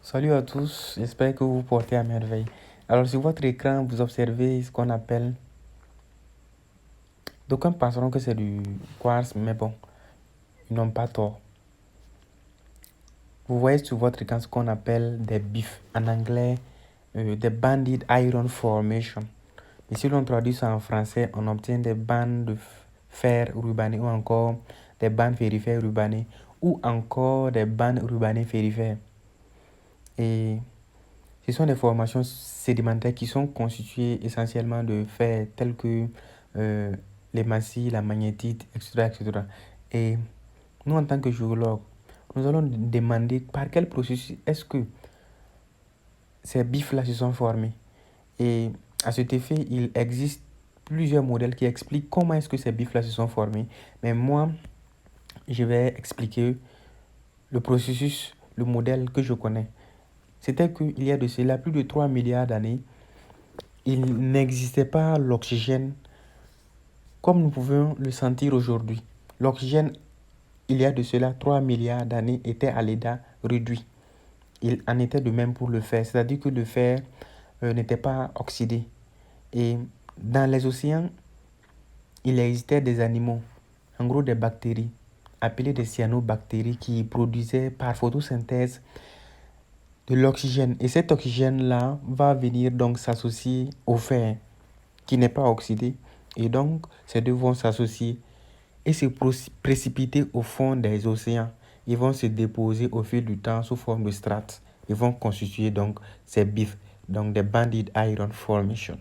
Salut à tous, j'espère que vous vous portez à merveille. Alors sur votre écran, vous observez ce qu'on appelle, d'aucuns penseront que c'est du quartz, mais bon, ils n'ont pas tort. Vous voyez sur votre écran ce qu'on appelle des BIF, en anglais, des Banded Iron Formation. Et si l'on traduit ça en français, on obtient des bandes de fer rubané ou encore des bandes ferrifères rubanées ou encore des bandes rubanées ferrifères. Et ce sont des formations sédimentaires qui sont constituées essentiellement de fer tels que euh, les massifs, la magnétite, etc., etc. Et nous, en tant que géologues, nous allons demander par quel processus est-ce que ces bifs-là se sont formés. Et à cet effet, il existe plusieurs modèles qui expliquent comment est-ce que ces bifs-là se sont formés. Mais moi, je vais expliquer le processus, le modèle que je connais. C'était qu'il y a de cela plus de 3 milliards d'années, il n'existait pas l'oxygène comme nous pouvons le sentir aujourd'hui. L'oxygène, il y a de cela 3 milliards d'années, était à l'état réduit. Il en était de même pour le fer, c'est-à-dire que le fer n'était pas oxydé. Et dans les océans, il existait des animaux, en gros des bactéries, appelées des cyanobactéries, qui produisaient par photosynthèse de l'oxygène. Et cet oxygène-là va venir donc s'associer au fer, qui n'est pas oxydé. Et donc, ces deux vont s'associer et se précipiter au fond des océans. Ils vont se déposer au fil du temps sous forme de strates. Ils vont constituer donc ces bifs, donc des banded iron formation.